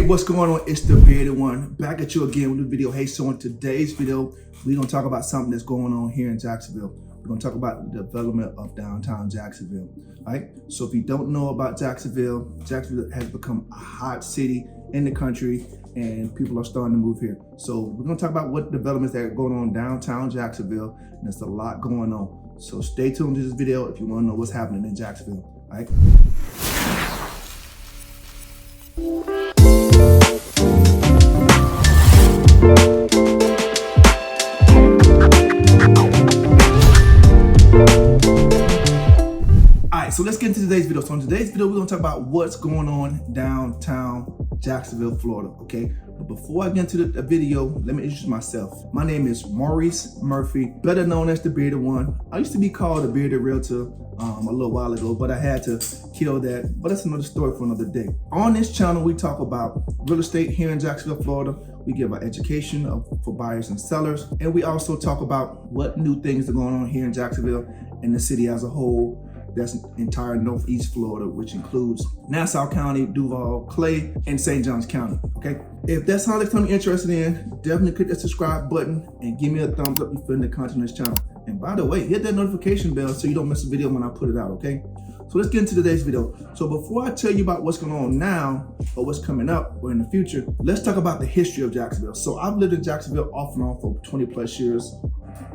Hey, what's going on? It's the Bearded One back at you again with a video. Hey, so in today's video, we're gonna talk about something that's going on here in Jacksonville. We're gonna talk about the development of downtown Jacksonville. All right. So if you don't know about Jacksonville, Jacksonville has become a hot city in the country, and people are starting to move here. So we're gonna talk about what developments that are going on downtown Jacksonville, and there's a lot going on. So stay tuned to this video if you want to know what's happening in Jacksonville. All right. So let's get into today's video. So in today's video, we're gonna talk about what's going on downtown Jacksonville, Florida, okay? But before I get into the video, let me introduce myself. My name is Maurice Murphy, better known as the Bearded One. I used to be called the Bearded Realtor a little while ago, but I had to kill that. But that's another story for another day. On this channel, we talk about real estate here in Jacksonville, Florida. We give our education for buyers and sellers. And we also talk about what new things are going on here in Jacksonville and the city as a whole. That's entire Northeast Florida, which includes Nassau County, Duval, Clay, and St. Johns County, okay? If that's something you're interested in, definitely click that subscribe button and give me a thumbs up if you're feeling the content on this channel. And by the way, hit that notification bell so you don't miss a video when I put it out, okay? So let's get into today's video. So before I tell you about what's going on now or what's coming up or in the future, let's talk about the history of Jacksonville. So I've lived in Jacksonville off and on for 20 plus years.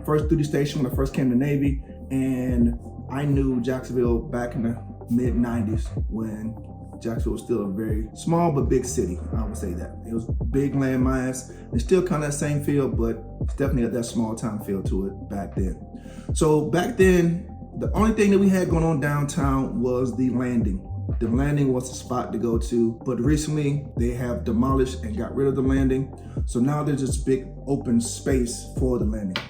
First duty station when I first came to Navy, and I knew Jacksonville back in the mid 90s when Jacksonville was still a very small but big city. I would say that. It was big landmass. It's still kind of that same feel, but it's definitely got that small town feel to it back then. So back then, the only thing that we had going on downtown was the Landing. The Landing was the spot to go to, but recently they have demolished and got rid of the Landing. So now there's this big open space for the Landing.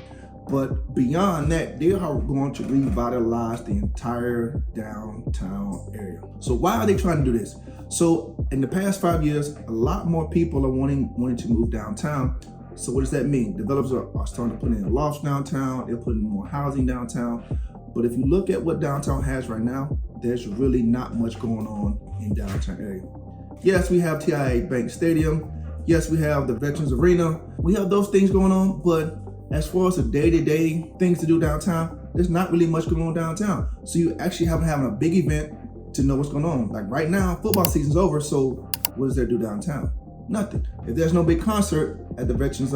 But beyond that, they are going to revitalize the entire downtown area. So why are they trying to do this? So in the past 5 years, a lot more people are wanting to move downtown. So what does that mean? Developers are starting to put in lofts downtown. They're putting more housing downtown. But if you look at what downtown has right now, there's really not much going on in downtown area. Yes, we have TIAA Bank Stadium. Yes, we have the Veterans Arena. We have those things going on, but as far as the day-to-day things to do downtown, there's not really much going on downtown. So you actually haven't having a big event to know what's going on. Like right now, football season's over, so what does there do downtown? Nothing. If there's no big concert at the Veterans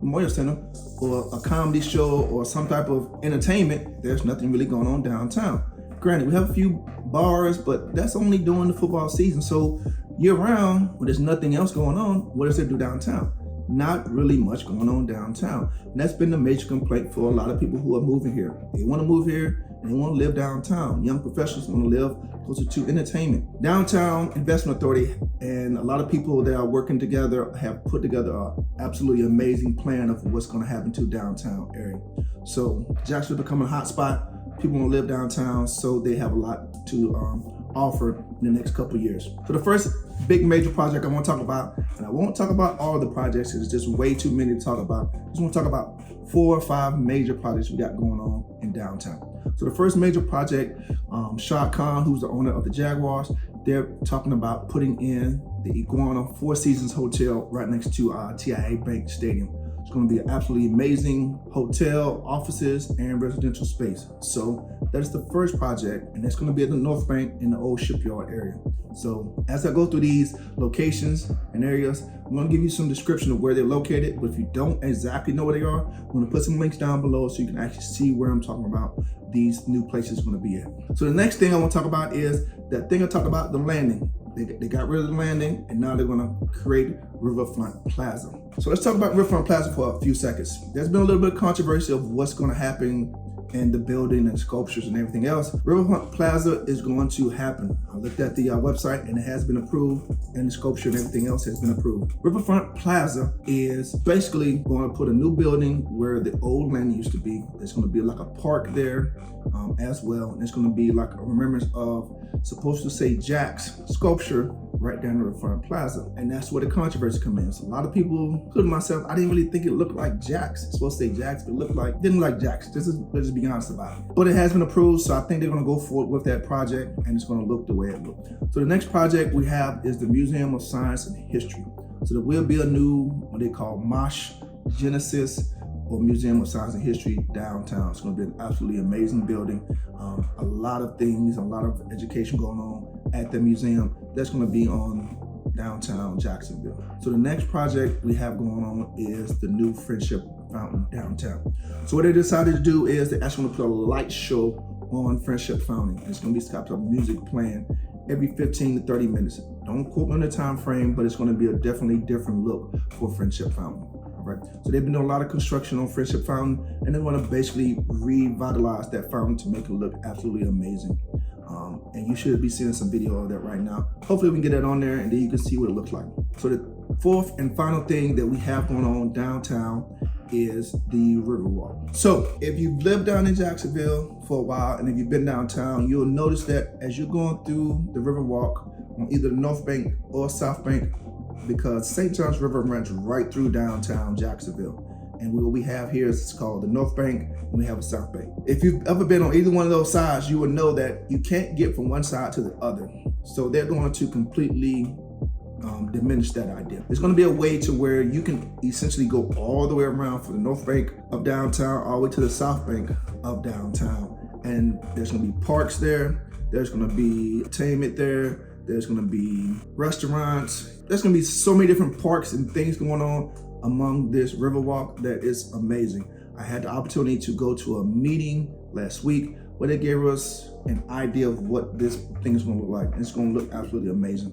Memorial Center or a comedy show or some type of entertainment, there's nothing really going on downtown. Granted, we have a few bars, but that's only during the football season. So year-round, when there's nothing else going on, what does there do downtown? Not really much going on downtown. And that's been the major complaint for a lot of people who are moving here. They want to move here and they want to live downtown. Young professionals want to live closer to entertainment. Downtown Investment Authority and a lot of people that are working together have put together an absolutely amazing plan of what's going to happen to downtown area. So Jacksonville becoming a hot spot. People want to live downtown, so they have a lot to offer in the next couple of years. So the first big major project I want to talk about, and I won't talk about all the projects, it's just way too many to talk about. I just want to talk about 4 or 5 major projects we got going on in downtown. So the first major project, Shah Khan, who's the owner of the Jaguars, they're talking about putting in the Iguana Four Seasons Hotel right next to TIAA Bank Stadium. It's going to be an absolutely amazing hotel, offices, and residential space. So that's the first project, and it's going to be at the North Bank in the old shipyard area. So as I go through these locations and areas, I'm going to give you some description of where they're located. But if you don't exactly know where they are, I'm going to put some links down below so you can actually see where I'm talking about these new places going to be at. So the next thing I want to talk about is that thing I talked about, the Landing. They got rid of the Landing, and now they're gonna create Riverfront Plaza. So let's talk about Riverfront Plaza for a few seconds. There's been a little bit of controversy of what's gonna happen in the building and sculptures and everything else. Riverfront Plaza is going to happen. I looked at the website and it has been approved, and the sculpture and everything else has been approved. Riverfront Plaza is basically going to put a new building where the old Landing used to be. There's going to be like a park there as well. And it's going to be like a remembrance of, supposed to say Jack's sculpture right down the Riverfront Plaza. And that's where the controversy comes in. So a lot of people, including myself, I didn't really think it looked like Jack's. It's supposed to say Jack's, but it didn't look like Jack's. Let's just be honest about it. But it has been approved, so I think they're gonna go forward with that project, and it's gonna look the way it looks. So the next project we have is the Museum of Science and History. So there will be a new, what they call Mosh Genesis, or Museum of Science and History downtown. It's going to be an absolutely amazing building. A lot of things, a lot of education going on at the museum. That's going to be on downtown Jacksonville. So the next project we have going on is the new Friendship Fountain downtown. So what they decided to do is they're actually going to put a light show on Friendship Fountain. It's going to be got some music playing every 15 to 30 minutes. Don't quote me on the time frame, but it's going to be a definitely different look for Friendship Fountain. Right. So they've been doing a lot of construction on Friendship Fountain, and they want to basically revitalize that fountain to make it look absolutely amazing. And you should be seeing some video of that right now. Hopefully we can get that on there, and then you can see what it looks like. So the fourth and final thing that we have going on downtown is the Riverwalk. So if you've lived down in Jacksonville for a while, and if you've been downtown, you'll notice that as you're going through the Riverwalk on either the North Bank or South Bank, because St. John's River runs right through downtown Jacksonville. And what we have here is called the North Bank, and we have a South Bank. If you've ever been on either one of those sides, you will know that you can't get from one side to the other. So they're going to completely diminish that idea. There's going to be a way to where you can essentially go all the way around from the North Bank of downtown all the way to the South Bank of downtown. And there's going to be parks there. There's going to be entertainment there. There's going to be restaurants. There's going to be so many different parks and things going on among this Riverwalk that is amazing. I had the opportunity to go to a meeting last week where they gave us an idea of what this thing is going to look like. And it's going to look absolutely amazing.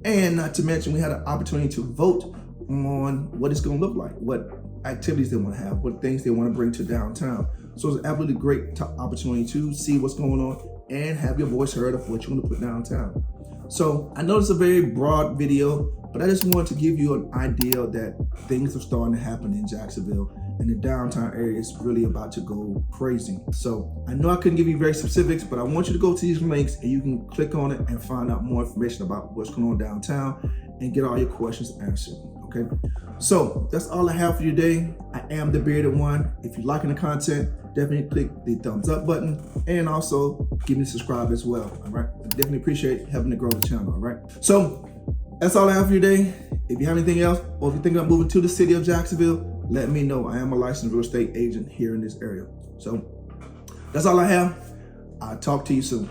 And not to mention, we had an opportunity to vote on what it's going to look like, what activities they want to have, what things they want to bring to downtown. So it's an absolutely great opportunity to see what's going on and have your voice heard of what you want to put downtown. So I know it's a very broad video, but I just wanted to give you an idea that things are starting to happen in Jacksonville, and the downtown area is really about to go crazy. So I know I couldn't give you very specifics, but I want you to go to these links and you can click on it and find out more information about what's going on downtown and get all your questions answered. Okay, so that's all I have for you today. I am the Bearded One. If you're liking the content, definitely click the thumbs up button and also give me a subscribe as well. All right, I definitely appreciate helping to grow the channel. All right, so that's all I have for you today. If you have anything else, or if you think about moving to the city of Jacksonville, let me know. I am a licensed real estate agent here in this area. So that's all I have. I'll talk to you soon.